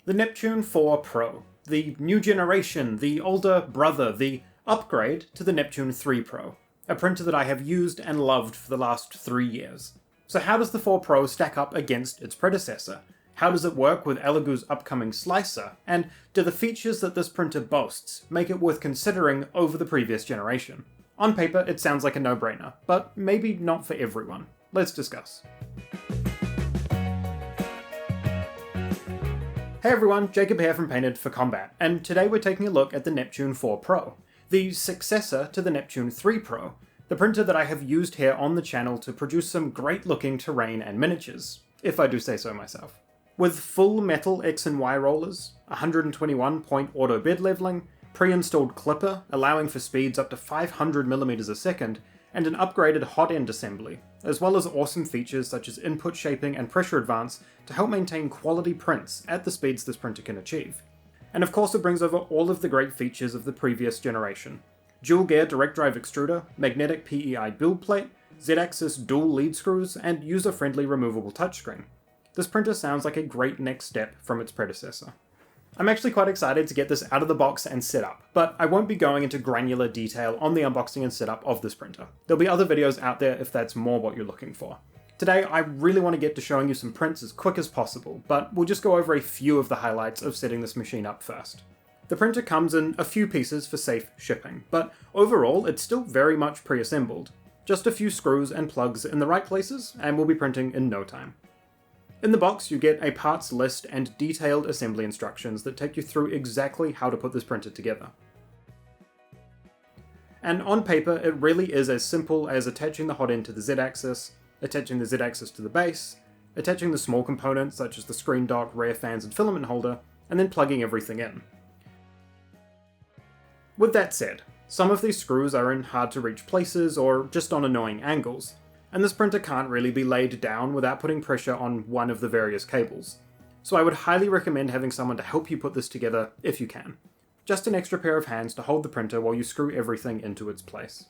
The Neptune 4 Pro, the new generation, the older brother, the upgrade to the Neptune 3 Pro, a printer that I have used and loved for the last 3 years. So how does the 4 Pro stack up against its predecessor? How does it work with Elegoo's upcoming slicer? And do the features that this printer boasts make it worth considering over the previous generation? On paper, it sounds like a no-brainer, but maybe not for everyone. Let's discuss. Hey everyone, Jacob here from Painted for Combat, and today we're taking a look at the Neptune 4 Pro, the successor to the Neptune 3 Pro, the printer that I have used here on the channel to produce some great looking terrain and miniatures, if I do say so myself. With full metal X and Y rollers, 121 point auto bed leveling, pre-installed clipper allowing for speeds up to 500mm a second, and an upgraded hot end assembly, as well as awesome features such as input shaping and pressure advance to help maintain quality prints at the speeds this printer can achieve. And of course it brings over all of the great features of the previous generation. Dual gear direct drive extruder, magnetic PEI build plate, Z-axis dual lead screws, and user-friendly removable touchscreen. This printer sounds like a great next step from its predecessor. I'm actually quite excited to get this out of the box and set up, but I won't be going into granular detail on the unboxing and setup of this printer. There'll be other videos out there if that's more what you're looking for. Today, I really want to get to showing you some prints as quick as possible, but we'll just go over a few of the highlights of setting this machine up first. The printer comes in a few pieces for safe shipping, but overall it's still very much pre-assembled. Just a few screws and plugs in the right places, and we'll be printing in no time. In the box, you get a parts list and detailed assembly instructions that take you through exactly how to put this printer together. And on paper, it really is as simple as attaching the hot end to the Z-axis, attaching the Z-axis to the base, attaching the small components such as the screen dock, rear fans, and filament holder, and then plugging everything in. With that said, some of these screws are in hard to reach places or just on annoying angles, and this printer can't really be laid down without putting pressure on one of the various cables. So I would highly recommend having someone to help you put this together if you can. Just an extra pair of hands to hold the printer while you screw everything into its place.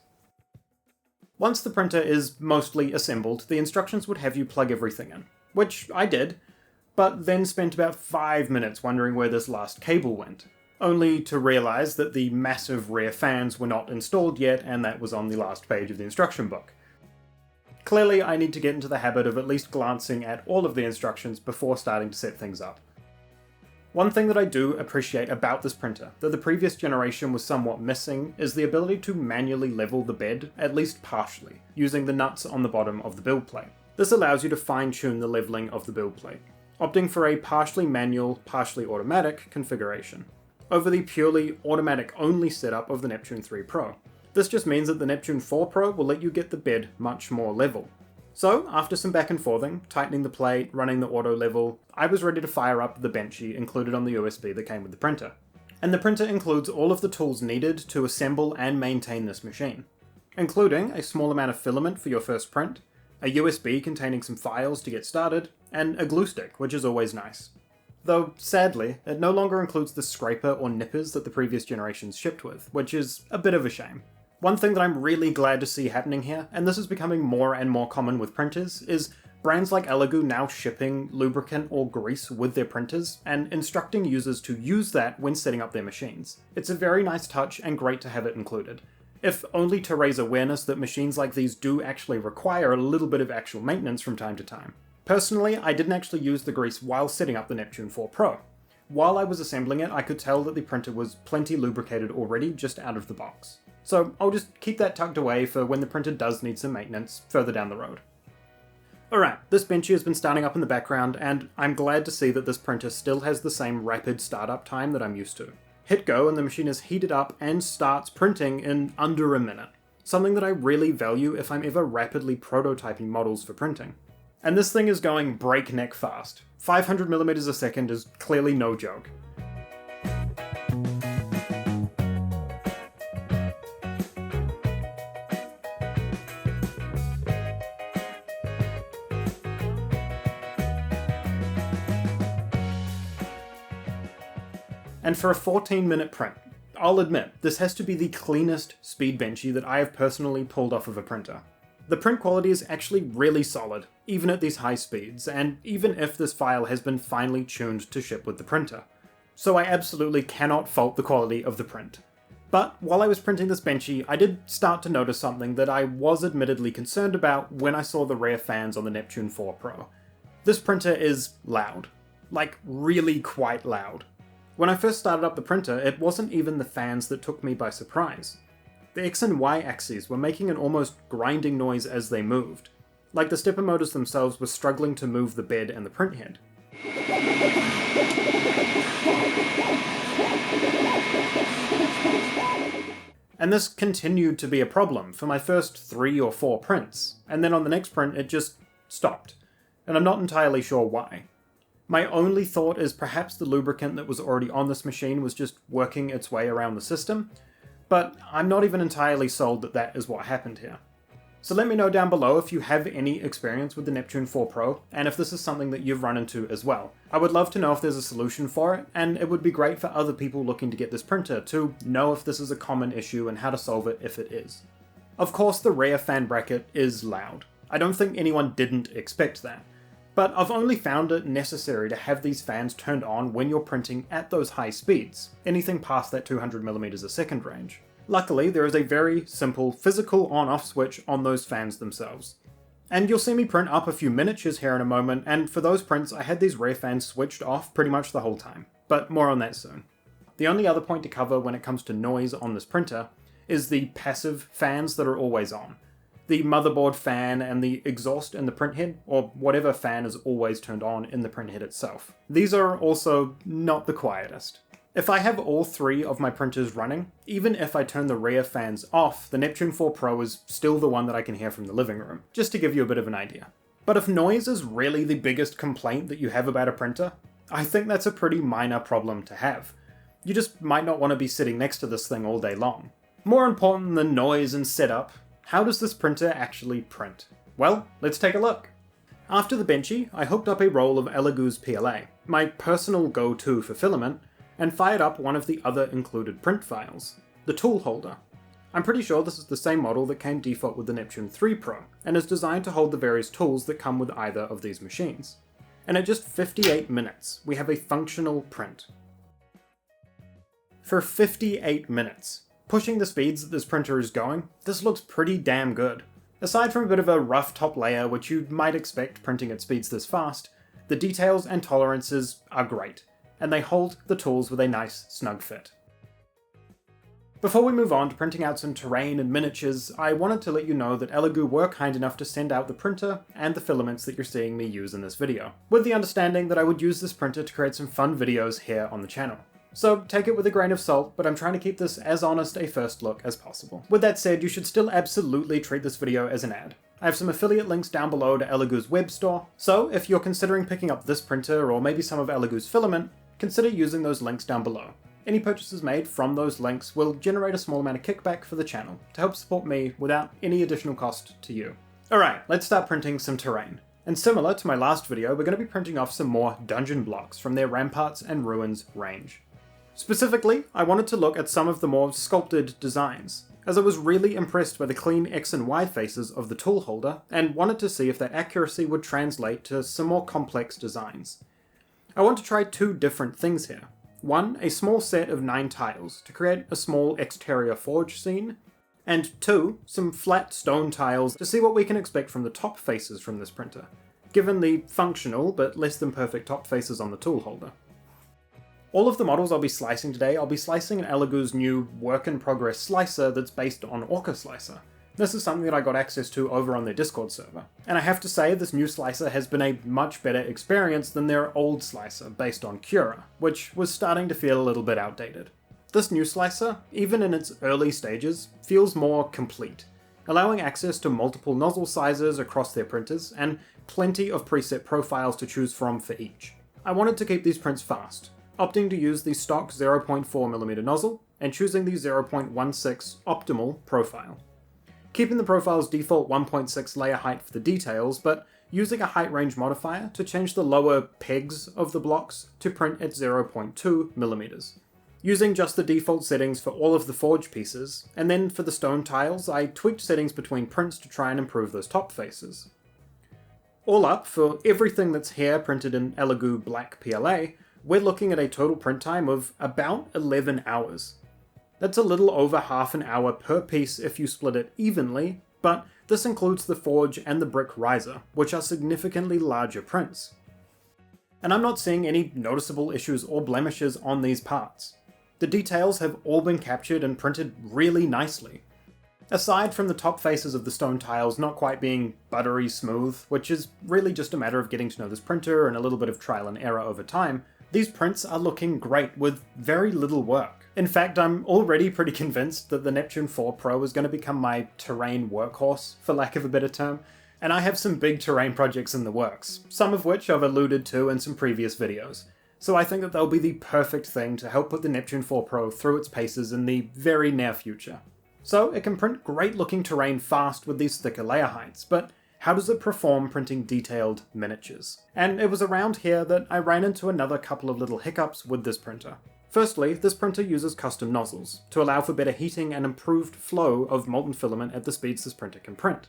Once the printer is mostly assembled, the instructions would have you plug everything in, which I did, but then spent about 5 minutes wondering where this last cable went, only to realise that the massive rear fans were not installed yet, and that was on the last page of the instruction book. Clearly, I need to get into the habit of at least glancing at all of the instructions before starting to set things up. One thing that I do appreciate about this printer, that the previous generation was somewhat missing, is the ability to manually level the bed, at least partially, using the nuts on the bottom of the build plate. This allows you to fine-tune the leveling of the build plate, opting for a partially manual, partially automatic configuration, over the purely automatic-only setup of the Neptune 3 Pro. This just means that the Neptune 4 Pro will let you get the bed much more level. So, after some back and forthing, tightening the plate, running the auto level, I was ready to fire up the Benchy included on the USB that came with the printer. And the printer includes all of the tools needed to assemble and maintain this machine, including a small amount of filament for your first print, a USB containing some files to get started, and a glue stick, which is always nice. Though, sadly, it no longer includes the scraper or nippers that the previous generations shipped with, which is a bit of a shame. One thing that I'm really glad to see happening here, and this is becoming more and more common with printers, is brands like Elegoo now shipping lubricant or grease with their printers, and instructing users to use that when setting up their machines. It's a very nice touch and great to have it included, if only to raise awareness that machines like these do actually require a little bit of actual maintenance from time to time. Personally, I didn't actually use the grease while setting up the Neptune 4 Pro. While I was assembling it, I could tell that the printer was plenty lubricated already just out of the box. So I'll just keep that tucked away for when the printer does need some maintenance further down the road. Alright, this Benchy has been starting up in the background, and I'm glad to see that this printer still has the same rapid startup time that I'm used to. Hit go and the machine is heated up and starts printing in under a minute, something that I really value if I'm ever rapidly prototyping models for printing. And this thing is going breakneck fast. 500mm a second is clearly no joke. And for a 14-minute print, I'll admit, this has to be the cleanest speed Benchy that I have personally pulled off of a printer. The print quality is actually really solid, even at these high speeds, and even if this file has been finely tuned to ship with the printer. So I absolutely cannot fault the quality of the print. But while I was printing this Benchy, I did start to notice something that I was admittedly concerned about when I saw the rear fans on the Neptune 4 Pro. This printer is loud. Like, really quite loud. When I first started up the printer, it wasn't even the fans that took me by surprise. The X and Y axes were making an almost grinding noise as they moved, like the stepper motors themselves were struggling to move the bed and the print head. And this continued to be a problem for my first 3 or 4 prints, and then on the next print it just stopped, and I'm not entirely sure why. My only thought is perhaps the lubricant that was already on this machine was just working its way around the system, but I'm not even entirely sold that that is what happened here. So let me know down below if you have any experience with the Neptune 4 Pro, and if this is something that you've run into as well. I would love to know if there's a solution for it, and it would be great for other people looking to get this printer to know if this is a common issue and how to solve it if it is. Of course, the rear fan bracket is loud. I don't think anyone didn't expect that. But I've only found it necessary to have these fans turned on when you're printing at those high speeds, anything past that 200mm a second range. Luckily, there is a very simple physical on-off switch on those fans themselves. And you'll see me print up a few miniatures here in a moment, and for those prints I had these rear fans switched off pretty much the whole time, but more on that soon. The only other point to cover when it comes to noise on this printer is the passive fans that are always on. The motherboard fan and the exhaust in the printhead, or whatever fan is always turned on in the printhead itself. These are also not the quietest. If I have all 3 of my printers running, even if I turn the rear fans off, the Neptune 4 Pro is still the one that I can hear from the living room, just to give you a bit of an idea. But if noise is really the biggest complaint that you have about a printer, I think that's a pretty minor problem to have. You just might not want to be sitting next to this thing all day long. More important than noise and setup, how does this printer actually print? Well, let's take a look. After the Benchy, I hooked up a roll of Elegoo's PLA, my personal go-to for filament, and fired up one of the other included print files, the tool holder. I'm pretty sure this is the same model that came default with the Neptune 3 Pro, and is designed to hold the various tools that come with either of these machines. And at just 58 minutes, we have a functional print. For 58 minutes. Pushing the speeds that this printer is going, this looks pretty damn good. Aside from a bit of a rough top layer, which you might expect printing at speeds this fast, the details and tolerances are great, and they hold the tools with a nice, snug fit. Before we move on to printing out some terrain and miniatures, I wanted to let you know that Elegoo were kind enough to send out the printer and the filaments that you're seeing me use in this video, with the understanding that I would use this printer to create some fun videos here on the channel. So take it with a grain of salt, but I'm trying to keep this as honest a first look as possible. With that said, you should still absolutely treat this video as an ad. I have some affiliate links down below to Elegoo's web store, so if you're considering picking up this printer or maybe some of Elegoo's filament, consider using those links down below. Any purchases made from those links will generate a small amount of kickback for the channel to help support me without any additional cost to you. Alright, let's start printing some terrain. And similar to my last video, we're going to be printing off some more dungeon blocks from their Ramparts and Ruins range. Specifically, I wanted to look at some of the more sculpted designs, as I was really impressed by the clean X and Y faces of the tool holder, and wanted to see if that accuracy would translate to some more complex designs. I want to try 2 different things here. One, a small set of 9 tiles to create a small exterior forge scene, and 2, some flat stone tiles to see what we can expect from the top faces from this printer, given the functional but less than perfect top faces on the tool holder. All of the models I'll be slicing today, I'll be slicing in Elegoo's new work-in-progress slicer that's based on Orca Slicer. This is something that I got access to over on their Discord server. And I have to say, this new slicer has been a much better experience than their old slicer based on Cura, which was starting to feel a little bit outdated. This new slicer, even in its early stages, feels more complete, allowing access to multiple nozzle sizes across their printers, and plenty of preset profiles to choose from for each. I wanted to keep these prints fast, opting to use the stock 0.4mm nozzle, and choosing the 0.16 optimal profile. Keeping the profile's default 1.6 layer height for the details, but using a height range modifier to change the lower pegs of the blocks to print at 0.2mm. using just the default settings for all of the forge pieces, and then for the stone tiles I tweaked settings between prints to try and improve those top faces. All up, for everything that's here printed in Elegoo Black PLA, we're looking at a total print time of about 11 hours. That's a little over half an hour per piece if you split it evenly, but this includes the forge and the brick riser, which are significantly larger prints. And I'm not seeing any noticeable issues or blemishes on these parts. The details have all been captured and printed really nicely. Aside from the top faces of the stone tiles not quite being buttery smooth, which is really just a matter of getting to know this printer and a little bit of trial and error over time, these prints are looking great with very little work. In fact, I'm already pretty convinced that the Neptune 4 Pro is going to become my terrain workhorse, for lack of a better term, and I have some big terrain projects in the works, some of which I've alluded to in some previous videos. So I think that they'll be the perfect thing to help put the Neptune 4 Pro through its paces in the very near future. So it can print great looking terrain fast with these thicker layer heights, but how does it perform printing detailed miniatures? And it was around here that I ran into another couple of little hiccups with this printer. Firstly, this printer uses custom nozzles to allow for better heating and improved flow of molten filament at the speeds this printer can print.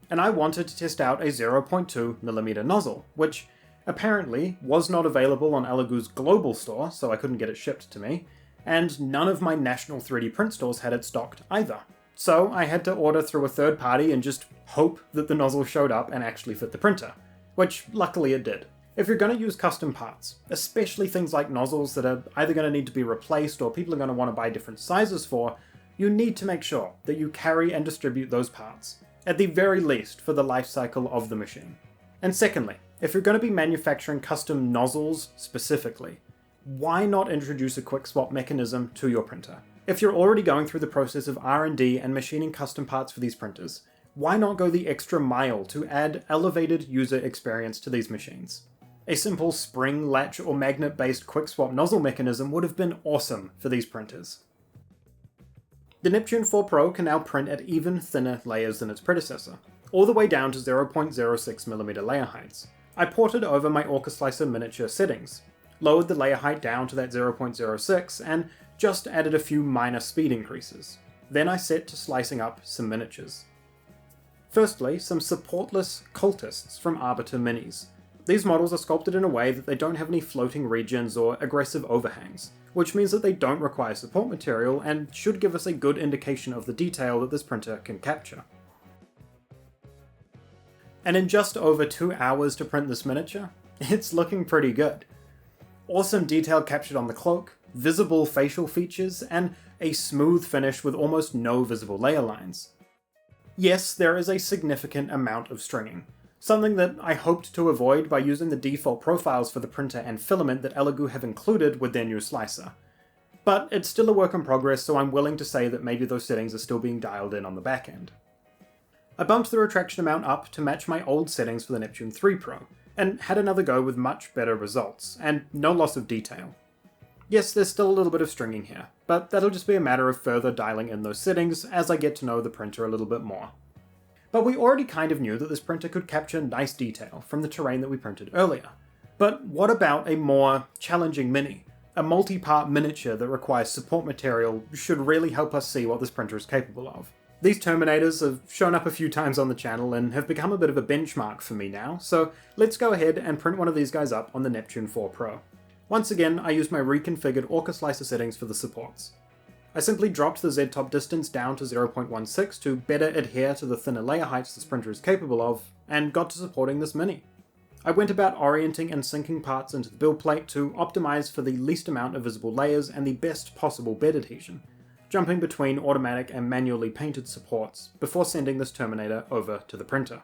And I wanted to test out a 0.2mm nozzle, which apparently was not available on Elegoo's global store, so I couldn't get it shipped to me, and none of my national 3D print stores had it stocked either. So I had to order through a third party and just hope that the nozzle showed up and actually fit the printer, which luckily it did. If you're going to use custom parts, especially things like nozzles that are either going to need to be replaced or people are going to want to buy different sizes for, you need to make sure that you carry and distribute those parts, at the very least for the life cycle of the machine. And secondly, if you're going to be manufacturing custom nozzles specifically, why not introduce a quick swap mechanism to your printer? If you're already going through the process of R&D and machining custom parts for these printers, why not go the extra mile to add elevated user experience to these machines? A simple spring, latch, or magnet-based quick swap nozzle mechanism would have been awesome for these printers. The Neptune 4 Pro can now print at even thinner layers than its predecessor, all the way down to 0.06mm layer heights. I ported over my Orca Slicer miniature settings, lowered the layer height down to that 0.06, and just added a few minor speed increases. Then I set to slicing up some miniatures. Firstly, some supportless cultists from Arbiter Minis. These models are sculpted in a way that they don't have any floating regions or aggressive overhangs, which means that they don't require support material and should give us a good indication of the detail that this printer can capture. And in just over 2 hours to print this miniature, it's looking pretty good. Awesome detail captured on the cloak, visible facial features, and a smooth finish with almost no visible layer lines. Yes, there is a significant amount of stringing, something that I hoped to avoid by using the default profiles for the printer and filament that Elegoo have included with their new slicer. But it's still a work in progress, so I'm willing to say that maybe those settings are still being dialed in on the back end. I bumped the retraction amount up to match my old settings for the Neptune 3 Pro, and had another go with much better results, and no loss of detail. Yes, there's still a little bit of stringing here, but that'll just be a matter of further dialing in those settings as I get to know the printer a little bit more. But we already kind of knew that this printer could capture nice detail from the terrain that we printed earlier. But what about a more challenging mini? A multi-part miniature that requires support material should really help us see what this printer is capable of. These Terminators have shown up a few times on the channel and have become a bit of a benchmark for me now, so let's go ahead and print one of these guys up on the Neptune 4 Pro. Once again, I used my reconfigured Orca Slicer settings for the supports. I simply dropped the Z-top distance down to 0.16 to better adhere to the thinner layer heights this printer is capable of, and got to supporting this mini. I went about orienting and sinking parts into the build plate to optimize for the least amount of visible layers and the best possible bed adhesion, jumping between automatic and manually painted supports before sending this Terminator over to the printer.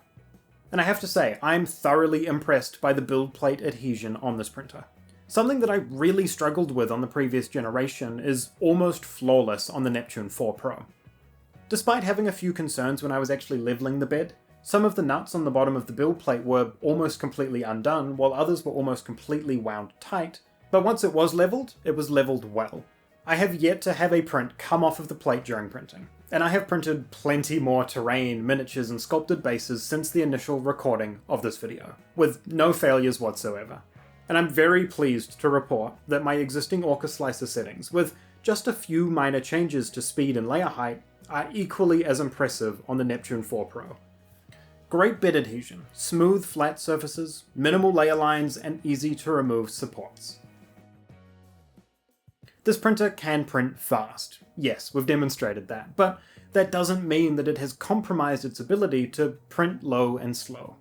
And I have to say, I'm thoroughly impressed by the build plate adhesion on this printer. Something that I really struggled with on the previous generation is almost flawless on the Neptune 4 Pro. Despite having a few concerns when I was actually leveling the bed, some of the nuts on the bottom of the build plate were almost completely undone, while others were almost completely wound tight, but once it was leveled well. I have yet to have a print come off of the plate during printing, and I have printed plenty more terrain, miniatures, and sculpted bases since the initial recording of this video, with no failures whatsoever. And I'm very pleased to report that my existing Orca Slicer settings, with just a few minor changes to speed and layer height are equally as impressive on the Neptune 4 Pro. Great bed adhesion, smooth flat surfaces, minimal layer lines, and easy to remove supports. This printer can print fast. Yes, we've demonstrated that, but that doesn't mean that it has compromised its ability to print low and slow.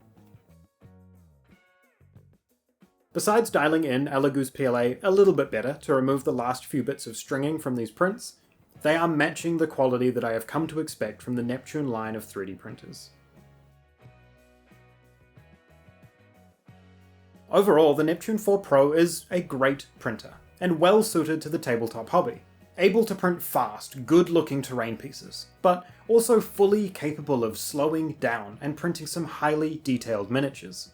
Besides dialing in Elegoo's PLA a little bit better to remove the last few bits of stringing from these prints, they are matching the quality that I have come to expect from the Neptune line of 3D printers. Overall, the Neptune 4 Pro is a great printer, and well suited to the tabletop hobby. Able to print fast, good-looking terrain pieces, but also fully capable of slowing down and printing some highly detailed miniatures.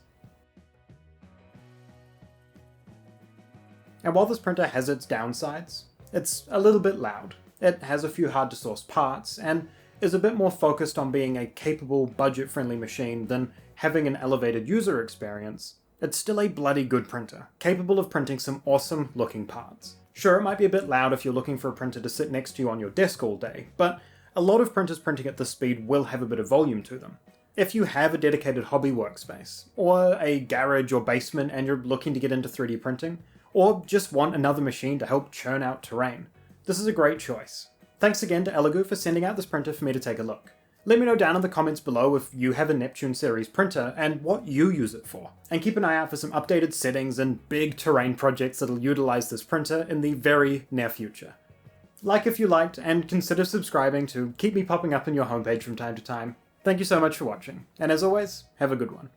And while this printer has its downsides, it's a little bit loud. It has a few hard-to-source parts, and is a bit more focused on being a capable, budget-friendly machine than having an elevated user experience. It's still a bloody good printer, capable of printing some awesome looking parts. Sure, it might be a bit loud if you're looking for a printer to sit next to you on your desk all day, but a lot of printers printing at this speed will have a bit of volume to them. If you have a dedicated hobby workspace, or a garage or basement and you're looking to get into 3D printing, or just want another machine to help churn out terrain, this is a great choice. Thanks again to Elegoo for sending out this printer for me to take a look. Let me know down in the comments below if you have a Neptune series printer and what you use it for. And keep an eye out for some updated settings and big terrain projects that'll utilize this printer in the very near future. Like if you liked, and consider subscribing to keep me popping up in your homepage from time to time. Thank you so much for watching, and as always, have a good one.